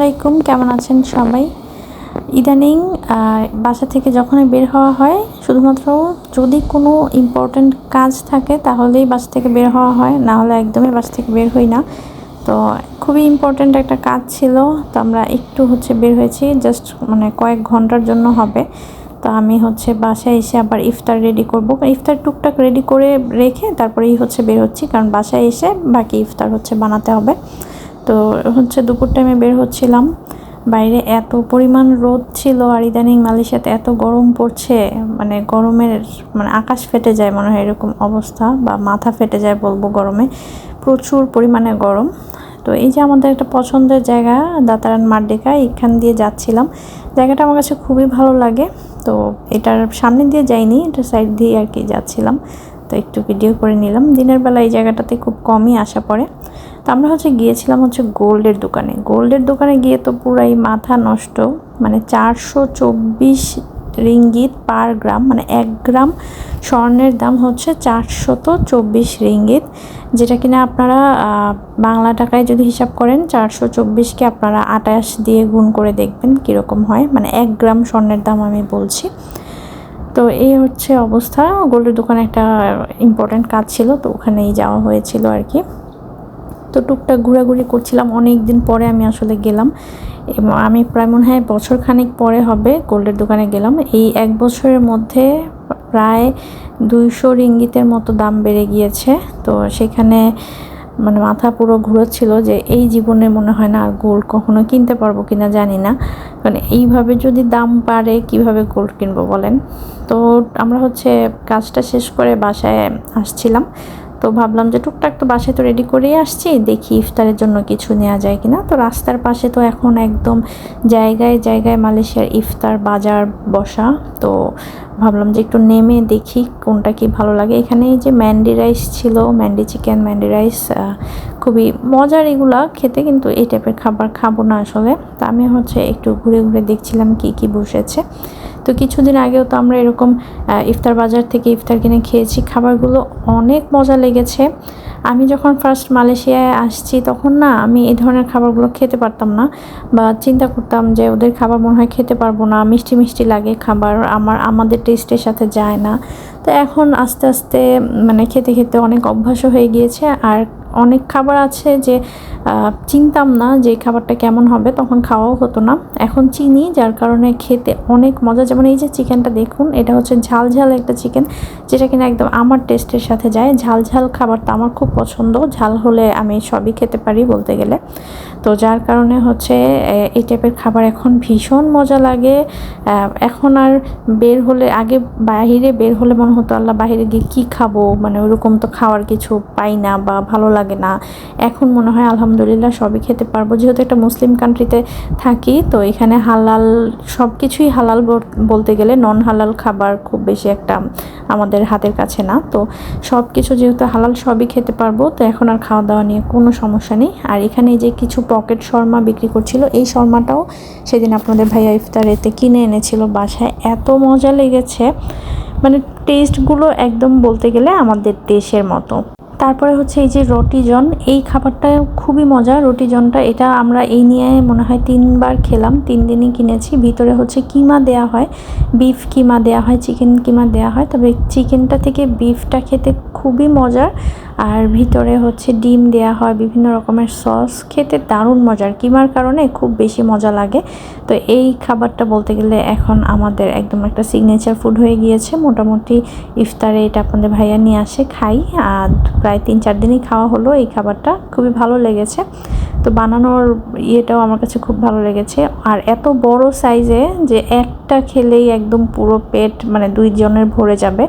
আলাইকুম, কেমন আছেন সবাই? ইদানিং বাসা থেকে যখনই বের হওয়া হয়, শুধুমাত্র যদি কোনো ইম্পর্ট্যান্ট কাজ থাকে তাহলেই বাসা থেকে বের হওয়া হয়, না হলে একদমই বাসা থেকে বের হই না। তো খুবই ইম্পর্ট্যান্ট একটা কাজ ছিল, তো আমরা একটু বের হয়েছি, জাস্ট কয়েক ঘন্টার জন্য হবে। তো আমি বাসায় এসে আবার ইফতার রেডি করব, ইফতার টুকটাক রেডি করে রেখে তারপরেই বের হচ্ছি, কারণ বাসায় এসে বাকি ইফতার বানাতে হবে। তো দুপুর টাইমে বের হচ্ছিলাম, বাইরে এত পরিমাণ রোদ ছিল, আর ইদানিং মালয়েশিয়াতে এত গরম পড়ছে, গরমের আকাশ ফেটে যায় মনে হয়, এরকম অবস্থা, বা মাথা ফেটে যায় বলবো, গরমে প্রচুর পরিমাণে গরম। তো এই যে আমাদের একটা পছন্দের জায়গা দাতারান মার্ডেকা, এখান দিয়ে যাচ্ছিলাম। জায়গাটা আমার কাছে খুবই ভালো লাগে। তো এটার সামনে দিয়ে যাইনি, এটার সাইড দিয়ে আর কি যাচ্ছিলাম। তো একটু ভিডিও করে নিলাম। দিনের বেলা এই জায়গাটাতে খুব কমই আসা পড়ে। তো আমরা গিয়েছিলাম গোল্ডের দোকানে গিয়ে তো পুরাই মাথা নষ্ট। 424 রিঙ্গিত পার গ্রাম, 1 গ্রাম স্বর্ণের দাম 424 রিঙ্গিত, যেটা কিনা আপনারা বাংলা টাকায় যদি হিসাব করেন 424কে আপনারা 28 দিয়ে গুণ করে দেখবেন কীরকম হয়, 1 গ্রাম স্বর্ণের দাম আমি বলছি। তো এই অবস্থা। গোল্ডের দোকানে একটা ইম্পর্ট্যান্ট কাজ ছিল, তো ওখানেই যাওয়া হয়েছিল আর কি। তো টুকটাক ঘোরাঘুরি করছিলাম, অনেক দিন পরে আমি আসলে গেলাম, এবং আমি প্রায় মনে হয় বছর খানিক পরে হবে গোল্ডের দোকানে গেলাম। এই 1 বছরের মধ্যে প্রায় 200 রিঙ্গিতের মতো দাম বেড়ে গিয়েছে। তো সেখানে মাথা পুরো ঘুরোচ্ছিল যে এই জীবনে মনে হয় না আর গোল্ড কখনো কিনতে পারবো কিনা জানি না, কারণ এইভাবে যদি দাম বাড়ে কিভাবে গোল্ড কিনবো বলেন। তো আমরা কাজটা শেষ করে বাসায় আসছিলাম, তো ভাবলাম যে টুকটাক তো বাসায় তো রেডি করেই আসছি, দেখি ইফতারের জন্য কিছু নেওয়া যায় কিনা। তো রাস্তার পাশে তো এখন একদম জায়গায় জায়গায় মালয়েশিয়ার ইফতার বাজার বসা। তো ভাবলাম যে একটু নেমে দেখি কোনটা কি ভালো লাগে। এখানে এই যে ম্যান্ডি রাইস ছিল, ম্যান্ডি চিকেন, ম্যান্ডি রাইস, খুবই মজার এগুলা খেতে, কিন্তু এই টাইপের খাবার খাবো না আসলে। তা আমি একটু ঘুরে ঘুরে দেখছিলাম কি কি বসেছে। তো কিছুদিন আগেও তো আমরা এরকম ইফতার বাজার থেকে ইফতার কিনে খেয়েছি, খাবারগুলো অনেক মজা লেগেছে। আমি যখন ফার্স্ট মালয়েশিয়ায় আসছি তখন না আমি এই ধরনের খাবারগুলো খেতে পারতাম না, বা চিন্তা করতাম যে ওদের খাবার মনে হয় খেতে পারবো না, মিষ্টি মিষ্টি লাগে খাবার, আমাদের টেস্টের সাথে যায় না। তো এখন আস্তে আস্তে খেতে খেতে অনেক অভ্যাসও হয়ে গিয়েছে। আর অনেক খাবার আছে যে চিনতাম না যে খাবারটা কেমন হবে, তখন খাওয়াও হতো না, এখন চিনি, যার কারণে খেতে অনেক মজা। যেমন এই যে চিকেনটা দেখুন, এটা ঝাল ঝাল একটা চিকেন, যেটা কিনা একদম আমার টেস্টের সাথে যায়। ঝাল ঝাল খাবারটা আমার খুব পছন্দ, ঝাল হলে আমি সবই খেতে পারি বলতে গেলে। তো যার কারণে এই টাইপের খাবার এখন ভীষণ মজা লাগে। এখন আর বের হলে, আগে বাহিরে বের হলে মনে হতো আল্লাহ বাহিরে গিয়ে কী খাবো, ওরকম তো খাওয়ার কিছু পাই না বা ভালো লাগে না। এখন মনে হয় আলহামদুলিল্লাহ সবই খেতে পারবো, যেহেতু একটা মুসলিম কান্ট্রিতে থাকি। তো এখানে হালাল সব কিছুই হালাল বলতে গেলে, নন হালাল খাবার খুব বেশি একটা আমাদের হাতের কাছে না। তো সব কিছু যেহেতু হালাল, সবই খেতে পারবো। তো এখন আর খাওয়া দাওয়া নিয়ে কোনো সমস্যা নেই। আর এখানে যে কিছু পকেট শর্মা বিক্রি করছিল, এই শর্মাটাও সেদিন আপনাদের ভাইয়া ইফতারেতে কিনে এনেছিল বাসায়, এত মজা লেগেছে, টেস্টগুলো একদম বলতে গেলে আমাদের দেশের মতো। তারপরে এই যে রুটি জন, এই খাবারটা খুবই মজা। রুটি জনটা, এটা আমরা এই নিয়ে মনে হয় 3বার খেলাম, 3 দিনই কিনেছি। ভিতরে কিমা দেয়া হয়, বিফ কিমা দেয়া হয়, চিকেন কিমা দেয়া হয়, তবে চিকেনটা থেকে বিফটা খেতে খুবই মজার। আর ভিতরে ডিম দেয়া হয়, বিভিন্ন রকমের সস, খেতে দারুণ মজার, কিমার কারণে খুব বেশি মজা লাগে। তো এই খাবারটা বলতে গেলে এখন আমাদের একদম একটা সিগনেচার ফুড হয়ে গিয়েছে। মোটামুটি ইফতারে এটা আপনাদের ভাইয়া নিয়ে আসে, খাই, আর প্রায় 3-4 দিনই খাওয়া হলো। এই খাবারটা খুবই ভালো লেগেছে। তো বানানোর ইয়েটাও আমার কাছে খুব ভালো লেগেছে। আর এত বড় সাইজে যে একটা খেলেই একদম পুরো পেট 2 জনের ভরে যাবে,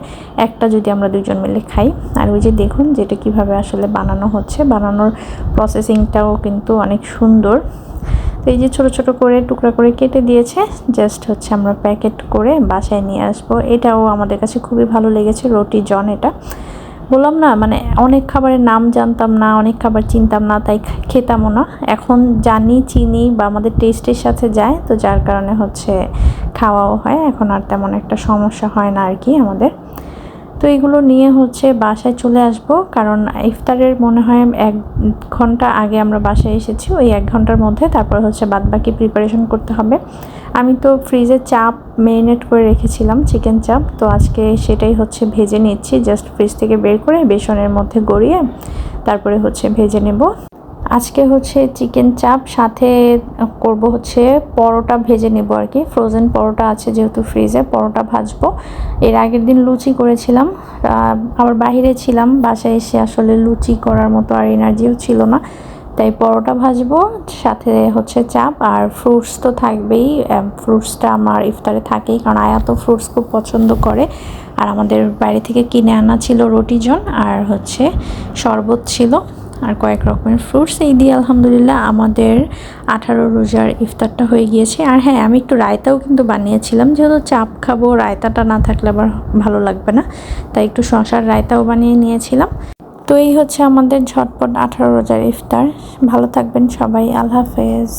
একটা যদি আমরা 2 জন মিলে খাই। আর ওই যে দেখুন যেটা কিভাবে আসলে বানানো হচ্ছে, বানানোর প্রসেসিংটাও কিন্তু অনেক সুন্দর। তো এই যে ছোট ছোট করে টুকরা করে কেটে দিয়েছে, জাস্ট আমরা প্যাকেট করে বাসায় নিয়ে আসবো। এটাও আমাদের কাছে খুবই ভালো লেগেছে, রুটি জন। এটা বললাম না, অনেক খাবারের নাম জানতাম না, অনেক খাবার চিনতাম না, তাই খেতামও না। এখন জানি, চিনি, বা আমাদের টেস্টের সাথে যায়, তো যার কারণে খাওয়াও হয়। এখন আর তেমন একটা সমস্যা হয় না আর কি আমাদের। তো এগুলো নিয়ে হচ্ছে বাসায় চলে আসব, কারণ ইফতারের মনে হয় 1 ঘন্টা আগে আমরা বাসায় এসেছি। ওই 1 ঘন্টার মধ্যে তারপর হচ্ছে বাদবাকি প্রিপারেশন করতে হবে। আমি তো ফ্রিজে চাপ মেরিনেট করে রেখেছিলাম, চিকেন চাপ, তো আজকে সেটাই হচ্ছে ভেজে নিচ্ছি। জাস্ট ফ্রিজ থেকে বের করে বেসনের মধ্যে গড়িয়ে তারপরে হচ্ছে ভেজে নেব। আজকে হচ্ছে চিকেন চাপ, সাথে করব হচ্ছে পরোটা ভেজে নেব আর কি। ফ্রোজেন পরোটা আছে যেহেতু ফ্রিজে, পরোটা ভাজবো। এর আগের দিন লুচি করেছিলাম, আবার বাইরে ছিলাম, বাসায় এসে আসলে লুচি করার মতো আর এনার্জিও ছিল না, তাই পরোটা ভাজবো, সাথে হচ্ছে চাপ আর ফ্রুটস তো থাকবেই। ফ্রুটসটা আমার ইফতারে থাকেই, কারণ আয়া তো ফ্রুটস খুব পছন্দ করে। আর আমাদের বাইরে থেকে কিনে আনা ছিল রোটিজন, আর হচ্ছে শরবত ছিল, আর কয়েক রকমের ফ্রুটস। এই দিয়ে আলহামদুলিল্লাহ আমাদের 18 রোজার ইফতারটা হয়ে গিয়েছে। আর হ্যাঁ, আমি একটু রায়তাও কিন্তু বানিয়েছিলাম, যেহেতু চাপ খাবো, রায়তাটা না থাকলে আবার ভালো লাগবে না, তাই একটু শসার রায়তাও বানিয়ে নিয়েছিলাম। তো এই হচ্ছে আমাদের ঝটপট 18 রোজার ইফতার। ভালো থাকবেন সবাই, আল্লাহ হাফেজ।